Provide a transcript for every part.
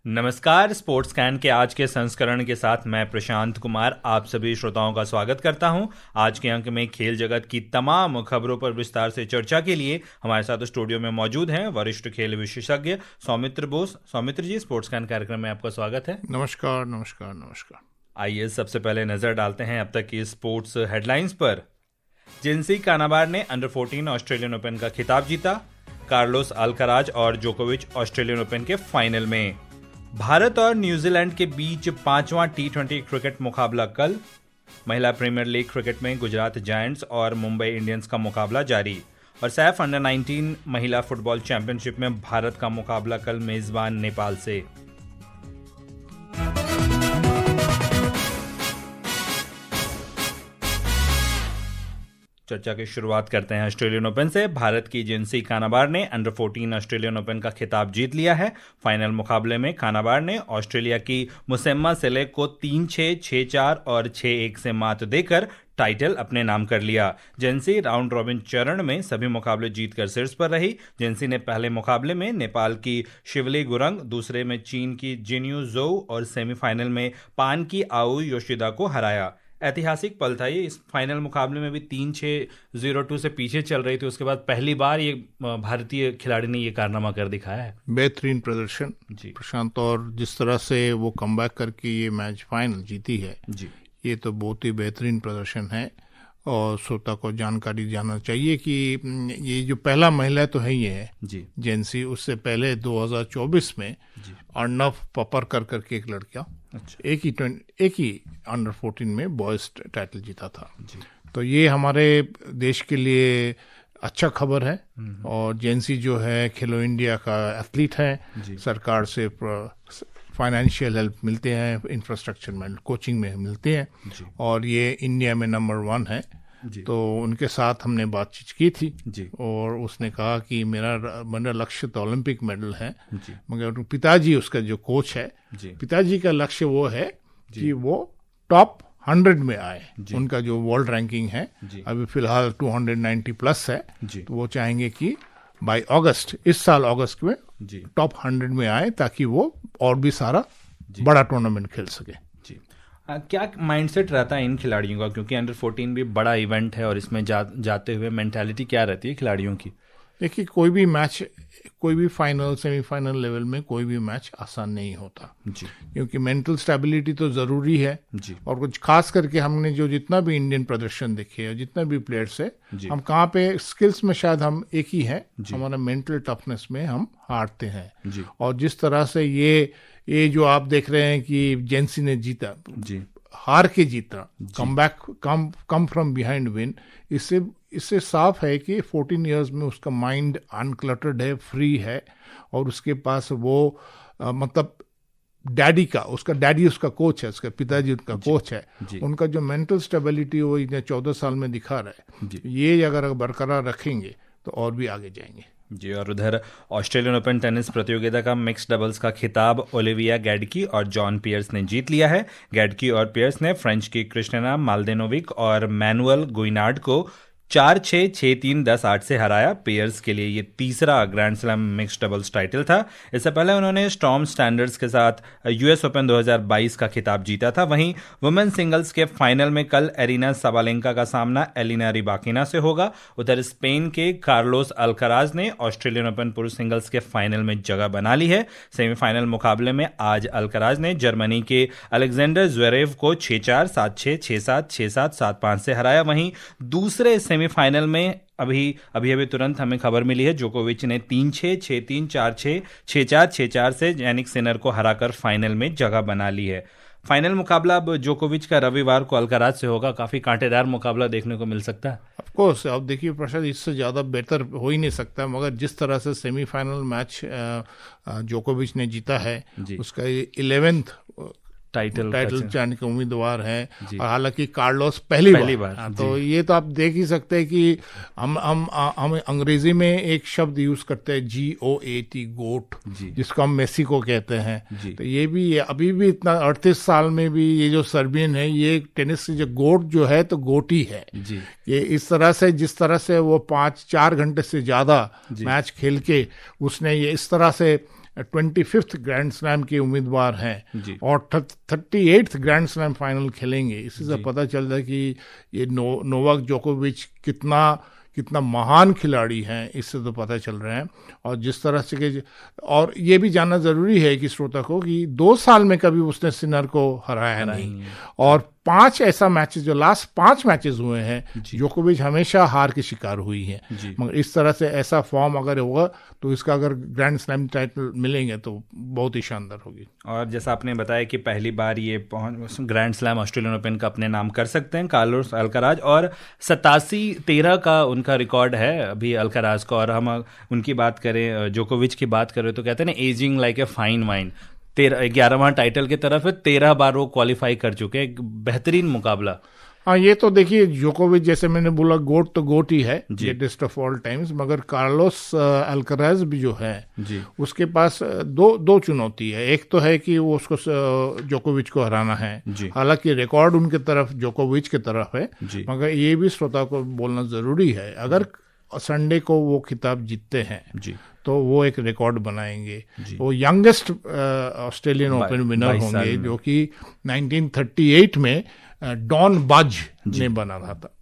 नमस्कार। Sports can के आज के संस्करण के साथ मैं प्रशांत कुमार आप सभी श्रोताओं का स्वागत करता हूं। आज के अंक में खेल जगत की तमाम खबरों पर विस्तार से चर्चा के लिए हमारे साथ स्टूडियो में मौजूद हैं वरिष्ठ खेल विशेषज्ञ सौमित्र बोस। सौमित्र जी, स्पोर्ट्स कैन कार्यक्रम में आपका स्वागत है। नमस्कार नमस्कार नमस्कार। आइए सबसे पहले नजर डालते हैं अब तक की स्पोर्ट्स हेडलाइंस पर। जिन्सी कानाबार ने अंडर 14 ऑस्ट्रेलियन ओपन का खिताब जीता। कार्लोस अल्कराज और जोकोविच ऑस्ट्रेलियन ओपन के फाइनल में। भारत और न्यूजीलैंड के बीच 5वां T20 क्रिकेट मुकाबला कल। महिला प्रीमियर लीग क्रिकेट में गुजरात जायंट्स और मुंबई इंडियंस का मुकाबला जारी। और सैफ अंडर 19 महिला फुटबॉल चैंपियनशिप में भारत का मुकाबला कल मेजबान नेपाल से। चर्चा की शुरुआत करते हैं ऑस्ट्रेलियन ओपन से। भारत की जिन्सी कानाबार ने अंडर 14 ऑस्ट्रेलियन ओपन का खिताब जीत लिया है। फाइनल मुकाबले में कानाबार ने ऑस्ट्रेलिया की मुसेम्मा सेलेक को 3-6, 6-4 और 6-1 से मात देकर टाइटल अपने नाम कर लिया। जेंसी राउंड रॉबिन चरण में सभी मुकाबले जीतकर शीर्ष पर रही। जेंसी ने पहले मुकाबले में नेपाल की शिवली गुरंग, दूसरे में चीन की जिन्यू जोउ और सेमीफाइनल में पान की आओ योशिदा को हराया। ऐतिहासिक पल था ये। इस फाइनल मुकाबले में भी 3-6 0-2 से पीछे चल रही थी, उसके बाद पहली बार ये भारतीय खिलाड़ी ने ये कारनामा कर दिखाया है। बेहतरीन प्रदर्शन जी प्रशांत, और जिस तरह से वो कमबैक करके ये मैच फाइनल जीती है जी, ये तो बहुत ही बेहतरीन प्रदर्शन है। और श्रोता को जानकारी जाना चाहिए कि ये जो पहला महिला तो है ये है जी जेंसी, उससे पहले 2024 में अर्नव पपरकर करके एक लड़का एक ही अंडर 14 में बॉयज टाइटल जीता था जी। तो ये हमारे देश के लिए अच्छा खबर है। और जेंसी जो है खेलो इंडिया का एथलीट है। सरकार से फाइनेंशियल हेल्प मिलते हैं, इंफ्रास्ट्रक्चर में, कोचिंग में मिलते हैं, और ये इंडिया में नंबर 1 है। तो उनके साथ हमने बातचीत की थी जी। और उसने कहा कि मेरा लक्ष्य तो ओलंपिक मेडल है, मगर पिताजी उसका जो कोच है, पिताजी का लक्ष्य वो है कि वो टॉप 100 में आए। उनका जो वर्ल्ड रैंकिंग है अभी फिलहाल 290 प्लस है, तो वो चाहेंगे कि बाय अगस्त, इस साल अगस्त में टॉप 100 में आए, ताकि वो और भी सारा बड़ा टूर्नामेंट खेल सके। क्या माइंडसेट रहता है इन खिलाड़ियों का, क्योंकि अंडर 14 भी बड़ा इवेंट है और इसमें जाते हुए मेंटालिटी क्या रहती है खिलाड़ियों की? देखिए, कोई भी मैच, कोई भी फाइनल सेमीफाइनल लेवल में कोई भी मैच आसान नहीं होता जी, क्योंकि मेंटल स्टेबिलिटी तो ज़रूरी है जी। और कुछ खास करके हमने जो जितना भी इंडियन प्रदर्शन देखे, जितना भी प्लेयर्स है, हम कहाँ पे स्किल्स में शायद हम एक ही हैं, हमारा मेंटल टफनेस में हम हारते हैं जी। और जिस तरह से ये जो आप देख रहे हैं कि जेंसी ने जीता जी, हार के जीता, कम फ्रॉम बिहाइंड विन, इससे साफ है कि 14 इयर्स में उसका माइंड अनक्लटर्ड है, फ्री है, और उसके पास वो मतलब उसका डैडी उसका कोच है, उसका पिताजी उनका कोच है, उनका जो मेंटल स्टेबिलिटी वो इतने 14 साल में दिखा रहा है, ये अगर बरकरार रखेंगे तो और भी आगे जाएंगे जी। और उधर ऑस्ट्रेलियन ओपन टेनिस प्रतियोगिता का मिक्स डबल्स का खिताब ओलिविया गैडकी और जॉन पियर्स ने जीत लिया है। गैडकी और पियर्स ने फ्रेंच की क्रिस्टिना माल्देनोविक और मैनुअल गुइनार्ड को 4-6, 6-3, 10-8 से हराया। पियर्स के लिए ये तीसरा grand slam mixed doubles title था। इससे पहले उन्होंने स्टॉर्म स्टैंडर्ड्स के साथ यूएस ओपन 2022 का खिताब जीता था। वहीं वुमेन सिंगल्स के फाइनल में कल एरिना साबालेंका का सामना एलिना रिबाकिना से होगा। उधर स्पेन के कार्लोस अल्कराज ने ऑस्ट्रेलियन ओपन पुरुष सिंगल्स के फाइनल में जगह बना ली है। सेमीफाइनल मुकाबले में आज अल्कराज ने जर्मनी के अलेक्जेंडर ज्वेरेव को 6-4, 7-6, 6-7, 6-7, 7-5 से हराया। वहीं दूसरे सेमीफाइनल में अभी तुरंत हमें खबर मिली है, जोकोविच ने 3-6, 6-3, 4-6, 6-4, 6-4 से यानिक सिनर को हराकर फाइनल में जगह बना ली है। फाइनल मुकाबला अब जोकोविच का रविवार को अल्कराज से होगा। काफी कांटेदार मुकाबला देखने को मिल सकता है। ऑफ कोर्स, अब देखिए प्रसाद, इससे ज्यादा बेहतर हो ही नहीं सकता, मगर जिस तरह से सेमीफाइनल मैच जोकोविच ने जीता है, उसका 11th टाइटल जाने के उम्मीदवार है, और हालांकि कार्लोस पहली बार तो ये तो आप देख ही सकते हैं कि हम अंग्रेजी में एक शब्द यूज करते हैं GOAT, गोट, जिसको हम मेसी को कहते हैं। तो ये भी अभी भी इतना 38 साल में भी ये जो सर्बियन है, ये टेनिस की जो गोट जो है तो गोट ही है जी। ये इस तरह से, जिस तरह से वो 5-4 घंटे से ज्यादा मैच खेल के उसने ये इस तरह से 25th ग्रैंड स्लैम के उम्मीदवार हैं और 38th ग्रैंड स्लैम फाइनल खेलेंगे। इसी से पता चलता है कि ये नोवाक जोकोविच कितना महान खिलाड़ी हैं, इससे तो पता चल रहा है। और जिस तरह से कि और ये भी जानना ज़रूरी है कि श्रोता को कि 2 साल में कभी उसने सिनर को हराया नहीं और 5 ऐसा मैचेस जो लास्ट 5 मैचेस हुए हैं जोकोविच हमेशा हार की शिकार हुई है। मगर इस तरह से ऐसा फॉर्म अगर होगा तो इसका अगर ग्रैंड स्लैम टाइटल मिलेंगे तो बहुत ही शानदार होगी। और जैसा आपने बताया कि पहली बार ये ग्रैंड स्लैम ऑस्ट्रेलियन ओपन का अपने नाम कर सकते हैं कार्लोस अल्काराज, और 87-13 का उनका रिकॉर्ड है अभी अल्काराज का। और हम उनकी बात करें, जोकोविच की बात करें तो कहते हैं ना ageing like a fine wine, 11वां टाइटल की तरफ है, 13 बार वो क्वालिफाई कर चुके हैं। एक बेहतरीन मुकाबला। हाँ, ये तो देखिए जोकोविच जैसे मैंने बोला गोट तो गोट ही है, ग्रेटेस्ट ऑफ ऑल टाइम्स, मगर कार्लोस अल्काराज भी जो है उसके पास दो चुनौती है। एक तो है कि वो उसको जोकोविच को हराना है, हालांकि रिकॉर्ड उनके तरफ जोकोविच की तरफ है, मगर ये भी श्रोता को बोलना जरूरी है अगर संडे को वो खिताब जीतते हैं तो वो एक रिकॉर्ड बनाएंगे। वो यंगेस्ट ऑस्ट्रेलियन ओपन विनर होंगे जो कि 1938 में डॉन बज ने बना रहा था।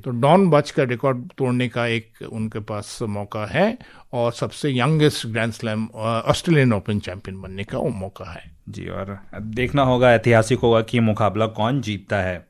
तो डॉन बज का रिकॉर्ड तोड़ने का एक उनके पास मौका है और सबसे youngest grand slam Australian open champion बनने का वो मौका है जी। और देखना होगा, ऐतिहासिक होगा कि मुकाबला कौन जीतता है।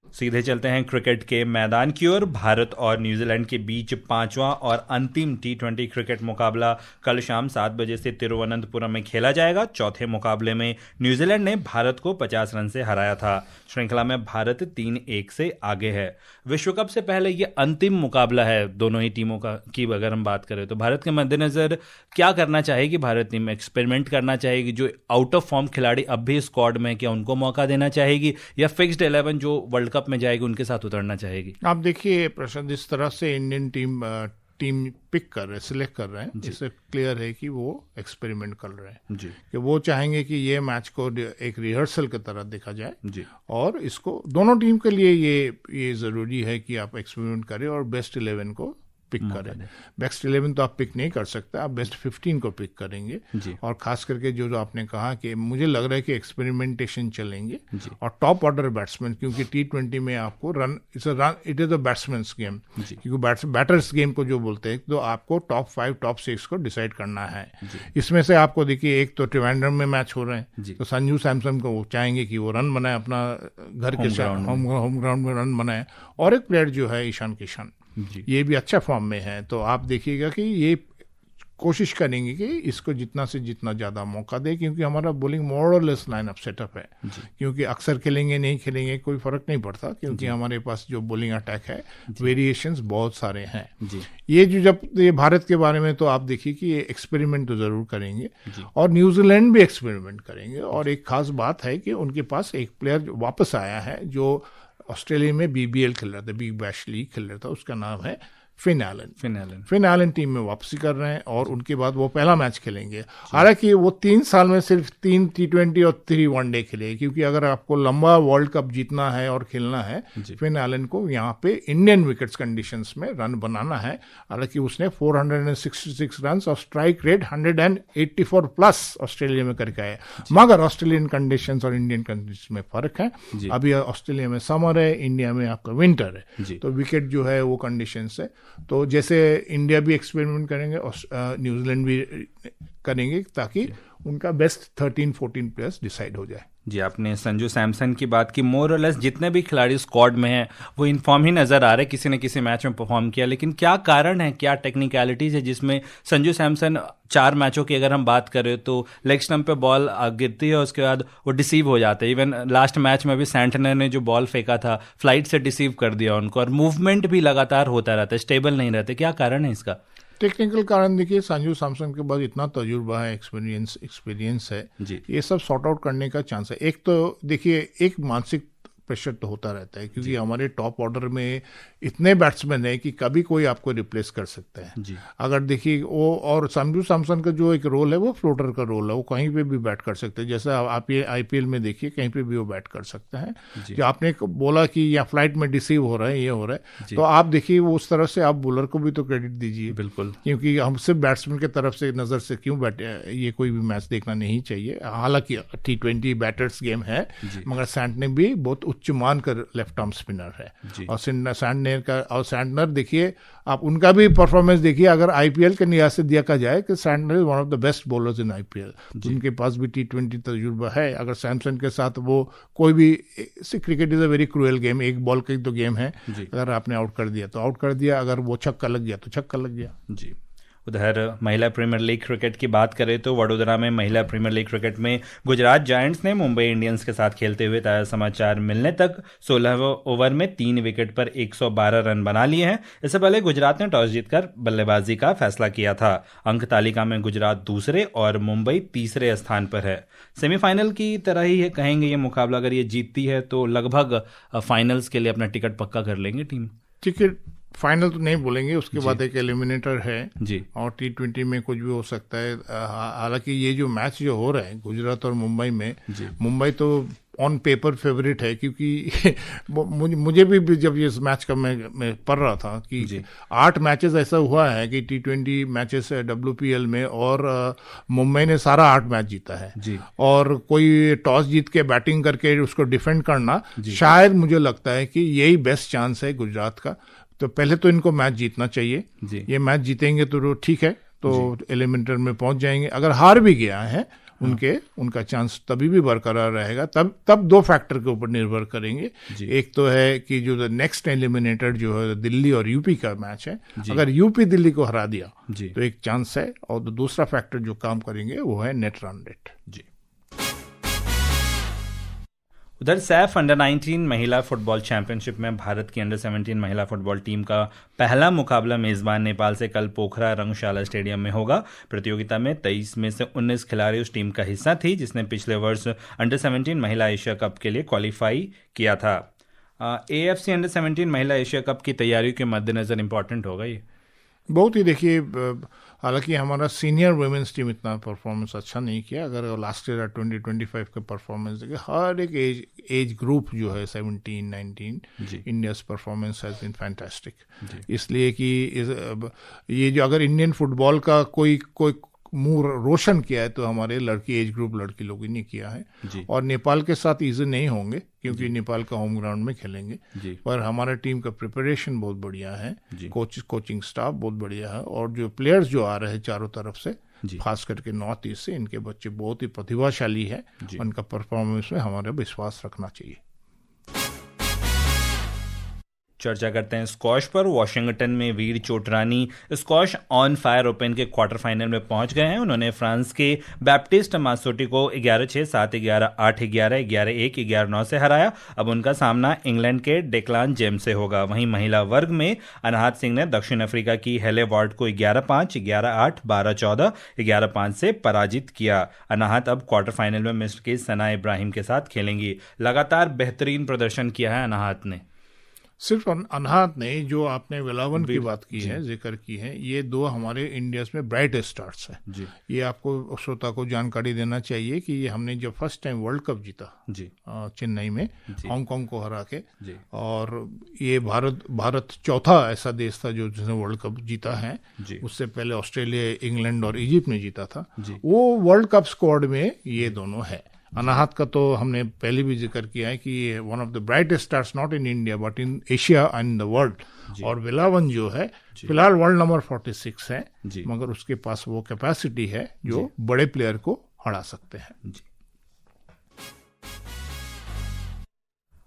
सीधे चलते हैं क्रिकेट के मैदान की ओर। भारत और न्यूजीलैंड के बीच 5वां और अंतिम T20 क्रिकेट मुकाबला कल शाम 7 बजे से तिरुवनंतपुरम में खेला जाएगा। चौथे मुकाबले में न्यूजीलैंड ने भारत को 50 रन से हराया था। श्रृंखला में भारत 3-1 से आगे है। विश्व कप से पहले ये अंतिम मुकाबला है दोनों ही टीमों की अगर हम बात करें तो भारत के मद्देनजर क्या करना चाहेगी भारत टीम? एक्सपेरिमेंट करना चाहेगी? जो आउट ऑफ फॉर्म खिलाड़ी अब भी स्क्वाड में, क्या उनको मौका देना चाहेगी, या फिक्स्ड 11 जो वर्ल्ड कप में जाएगी उनके साथ उतरना चाहेगी? आप देखिए प्रशांत, इस तरह से इंडियन टीम पिक कर रहे, सिलेक्ट कर रहे हैं, जिससे क्लियर है कि वो एक्सपेरिमेंट कर रहे हैं जी। कि वो चाहेंगे कि ये मैच को एक रिहर्सल की तरह देखा जाए जी। और इसको दोनों टीम के लिए ये जरूरी है कि आप एक्सपेरिमेंट करें और बेस्ट 11 को पिक करें। बेस्ट 11 तो आप पिक नहीं कर सकते, आप बेस्ट 15 को पिक करेंगे जी। और खास करके जो आपने कहा कि मुझे लग रहा है कि एक्सपेरिमेंटेशन चलेंगे और टॉप ऑर्डर बैट्समैन, क्योंकि T20 में आपको it is a batsmen game, क्योंकि बैटर्स गेम को जो बोलते हैं तो आपको टॉप 5 टॉप 6 को डिसाइड करना है। इसमें से आपको देखिए एक तो त्रिवेंद्रम में मैच हो रहे हैं तो संजू सैमसन को वो चाहेंगे कि वो रन बनाए, अपना घर के होम ग्राउंड में रन बनाए, और एक प्लेयर जो है ईशान किशन ये भी अच्छा फॉर्म में है। तो आप देखिएगा कि ये कोशिश करेंगे कि इसको जितना से जितना ज़्यादा मौका दे, क्योंकि हमारा बॉलिंग मोर और लेस लाइनअप सेटअप है, क्योंकि अक्सर खेलेंगे नहीं खेलेंगे कोई फ़र्क नहीं पड़ता, क्योंकि हमारे पास जो बॉलिंग अटैक है वेरिएशंस बहुत सारे हैं। ये जब भारत के बारे में तो आप देखिए कि ये एक्सपेरिमेंट तो ज़रूर करेंगे और न्यूजीलैंड भी एक्सपेरिमेंट करेंगे। और एक खास बात है कि उनके पास एक प्लेयर वापस आया है जो ऑस्ट्रेलिया में BBL खेल रहा था, बिग बैश लीग खेल रहा था, उसका नाम है फिन एलन टीम में वापसी कर रहे हैं और उनके बाद वो पहला मैच खेलेंगे। हालांकि वो 3 साल में सिर्फ 3 T20 और 3 वनडे खेले, क्योंकि अगर आपको लंबा वर्ल्ड कप जीतना है और खेलना है फिन एलन को यहाँ पे इंडियन विकेट्स कंडीशंस में रन बनाना है। हालांकि उसने 466 रन और स्ट्राइक रेट 184 प्लस ऑस्ट्रेलिया में करके आए, मगर ऑस्ट्रेलियन कंडीशंस और इंडियन कंडीशन में फर्क है। अभी ऑस्ट्रेलिया में समर है, इंडिया में आपका विंटर है, तो विकेट जो है वो कंडीशन से, तो जैसे इंडिया भी एक्सपेरिमेंट करेंगे और न्यूजीलैंड भी करेंगे ताकि उनका बेस्ट 13-14 प्लेयर्स डिसाइड हो जाए जी। आपने संजू सैमसन की बात की, मोर और लेस जितने भी खिलाड़ी स्क्वाड में हैं वो इनफॉर्म ही नज़र आ रहे, किसी न किसी मैच में परफॉर्म किया, लेकिन क्या कारण है, क्या टेक्निकलिटीज़ है जिसमें संजू सैमसन 4 मैचों की अगर हम बात करें तो लेग स्टंप पे बॉल गिरती है, उसके बाद वो डिसीव हो जाते हैं। इवन लास्ट मैच में भी सैंटनर ने जो बॉल फेंका था फ्लाइट से डिसीव कर दिया उनको, और मूवमेंट भी लगातार होता रहता है, स्टेबल नहीं रहते। क्या कारण है इसका? टेक्निकल कारण देखिए, संजू सैमसन के बाद इतना तजुर्बा है, एक्सपीरियंस है जी। ये सब सॉर्ट आउट करने का चांस है। एक तो देखिए एक मानसिक प्रेशर तो होता रहता है, क्योंकि हमारे टॉप ऑर्डर में इतने बैट्समैन है कि कभी कोई आपको रिप्लेस कर सकता है जी। अगर देखिए वो, और संजू सैमसन का जो एक रोल है वो फ्लोटर का रोल है, वो कहीं पे भी बैट कर सकते हैं। जैसे आप ये आईपीएल में देखिए कहीं पे भी वो बैट कर सकते हैं। जो आपने बोला कि या फ्लाइट में डिसीव हो रहा है, ये हो रहा है, तो आप देखिए वो उस तरह से आप बॉलर को भी तो क्रेडिट दीजिए। बिल्कुल, क्योंकि हम सिर्फ बैट्समैन की तरफ से नजर से क्यों ये कोई भी मैच देखना नहीं चाहिए। हालांकि T20 बैटर्स गेम है, मगर सैंटनर भी बहुत उच्च मान कर लेफ्ट आर्म स्पिनर है। और सैंटनर देखिए आप उनका भी परफॉर्मेंस देखिए, अगर आईपीएल के लिहाज से देखा जाए कि Santner is one of the best bowlers in IPL. उनके पास भी T20 तजुर्बा है। अगर सैमसन के साथ वो कोई भी, cricket is a very cruel game, एक बॉल की तो गेम है, अगर आपने आउट कर दिया तो आउट कर दिया, अगर वो छक्का लग गया तो छक्का लग गया। जी। उधर महिला प्रीमियर लीग क्रिकेट की बात करें तो वडोदरा में महिला प्रीमियर लीग क्रिकेट में गुजरात जायंट्स ने मुंबई इंडियंस के साथ खेलते हुए ताज़ा समाचार मिलने तक 16 ओवर में 3 विकेट पर 112 रन बना लिए हैं। इससे पहले गुजरात ने टॉस जीतकर बल्लेबाजी का फैसला किया था। अंक तालिका में गुजरात दूसरे और मुंबई तीसरे स्थान पर है। सेमीफाइनल की तरह ही कहेंगे ये मुकाबला, अगर ये जीतती है तो लगभग फाइनल्स के लिए अपना टिकट पक्का कर लेंगे टीम। टिकट फाइनल तो नहीं बोलेंगे, उसके बाद एक एलिमिनेटर है जी, और T20 में कुछ भी हो सकता है। हालांकि ये जो मैच जो हो रहा है गुजरात और मुंबई में, मुंबई तो ऑन पेपर फेवरेट है, क्योंकि मुझे भी जब ये मैच का मैं पढ़ रहा था कि 8 मैचेस ऐसा हुआ है कि T20 मैचेस WPL में, और मुंबई ने सारा 8 मैच जीता है जी। और कोई टॉस जीत के बैटिंग करके उसको डिफेंड करना, शायद मुझे लगता है कि यही बेस्ट चांस है गुजरात का। तो पहले तो इनको मैच जीतना चाहिए। ये मैच जीतेंगे तो ठीक है, तो एलिमिनेटर में पहुंच जाएंगे। अगर हार भी गया है उनका चांस तभी भी बरकरार रहेगा। तब 2 फैक्टर के ऊपर निर्भर करेंगे। एक तो है कि जो नेक्स्ट एलिमिनेटर जो है दिल्ली और यूपी का मैच है, अगर यूपी दिल्ली को हरा दिया तो एक चांस है, और दूसरा फैक्टर जो काम करेंगे वो है नेट रन रेट। जी। उधर सैफ अंडर 19 महिला फुटबॉल चैंपियनशिप में भारत की अंडर 17 महिला फुटबॉल टीम का पहला मुकाबला मेजबान नेपाल से कल पोखरा रंगशाला स्टेडियम में होगा। प्रतियोगिता में 23 में से 19 खिलाड़ी उस टीम का हिस्सा थी जिसने पिछले वर्ष अंडर 17 महिला एशिया कप के लिए क्वालिफाई किया था। AFC अंडर 17 महिला एशिया कप की तैयारियों के मद्देनजर इंपॉर्टेंट होगा ये बहुत ही। देखिए, हालांकि हमारा सीनियर वुमेन्स टीम इतना परफॉर्मेंस अच्छा नहीं किया। अगर लास्ट ईयर 2025 का परफॉर्मेंस देखें, हर एक एज ग्रुप जो है 17-19, India's performance has been fantastic. इसलिए कि ये जो अगर इंडियन फुटबॉल का कोई मुंह रोशन किया है तो हमारे लड़की एज ग्रुप लड़की लोगों ने किया है। और नेपाल के साथ इजी नहीं होंगे क्योंकि नेपाल का होम ग्राउंड में खेलेंगे, पर हमारा टीम का प्रिपरेशन बहुत बढ़िया है, कोचिंग स्टाफ बहुत बढ़िया है, और जो प्लेयर्स जो आ रहे हैं चारों तरफ से, खास करके नॉर्थ ईस्ट से, इनके बच्चे बहुत ही प्रतिभाशाली है। उनका परफॉर्मेंस में हमारा विश्वास रखना चाहिए। चर्चा करते हैं स्क्वॉश पर। वॉशिंगटन में वीर Chotrani squash on fire open के क्वार्टर फाइनल में पहुंच गए हैं। उन्होंने फ्रांस के बैप्टिस्ट मासोटी को 11-6, 7-11, 8-11, 11-1, 11-9 से हराया। अब उनका सामना इंग्लैंड के डेक्लान जेम्स से होगा। वहीं महिला वर्ग में अनाहत सिंह ने दक्षिण अफ्रीका की हेले वार्ड को 11-5, 11-8, 12-14, 11-5 से पराजित किया। अनाहत अब क्वार्टर फाइनल में मिस्र की सना इब्राहिम के साथ खेलेंगी। लगातार बेहतरीन प्रदर्शन किया है अनाहत ने। सिर्फ अनहात नहीं, जो आपने वेलावन की बात की है, जिक्र की है, ये 2 हमारे इंडिया में ब्राइट स्टार्स हैं। ये आपको श्रोता को जानकारी देना चाहिए कि ये हमने जब फर्स्ट टाइम वर्ल्ड कप जीता चेन्नई में हांगकांग को हरा के, और ये भारत चौथा ऐसा देश था जो जिसने वर्ल्ड कप जीता है। उससे पहले ऑस्ट्रेलिया, इंग्लैंड और इजिप्ट ने जीता था। वो वर्ल्ड कप स्क्वाड में ये दोनों है। अनाहत का तो हमने पहले भी जिक्र किया है कि ये one of the brightest stars not in India but in Asia and the world. और वेलावन जो है फिलहाल वर्ल्ड नंबर 46 है, मगर उसके पास वो कैपेसिटी है जो बड़े प्लेयर को हरा सकते हैं।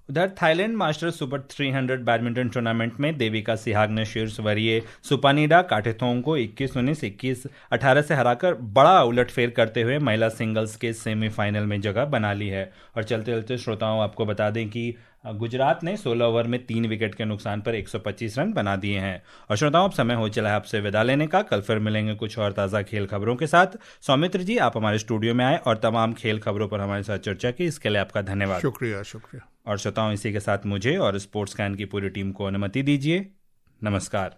उधर Thailand masters super 300 badminton tournament में देविका सिहाग ने शीर्ष वरीय सुपानीडा काटेथोंग को 21-19, 21-18 से हराकर बड़ा उलटफेर करते हुए महिला सिंगल्स के सेमीफाइनल में जगह बना ली है। और चलते चलते श्रोताओं आपको बता दें कि गुजरात ने 16 ओवर में 3 विकेट के नुकसान पर 125 रन बना दिए हैं। और श्रोताओं, अब समय हो चला है आपसे विदा लेने का। कल फिर मिलेंगे कुछ और ताज़ा खेल खबरों के साथ। सौमित्र जी, आप हमारे स्टूडियो में आए और तमाम खेल खबरों पर हमारे साथ चर्चा की, इसके लिए आपका धन्यवाद। शुक्रिया। और श्रोताओं, इसी के साथ मुझे और स्पोर्ट्स कैन की पूरी टीम को अनुमति दीजिए। नमस्कार।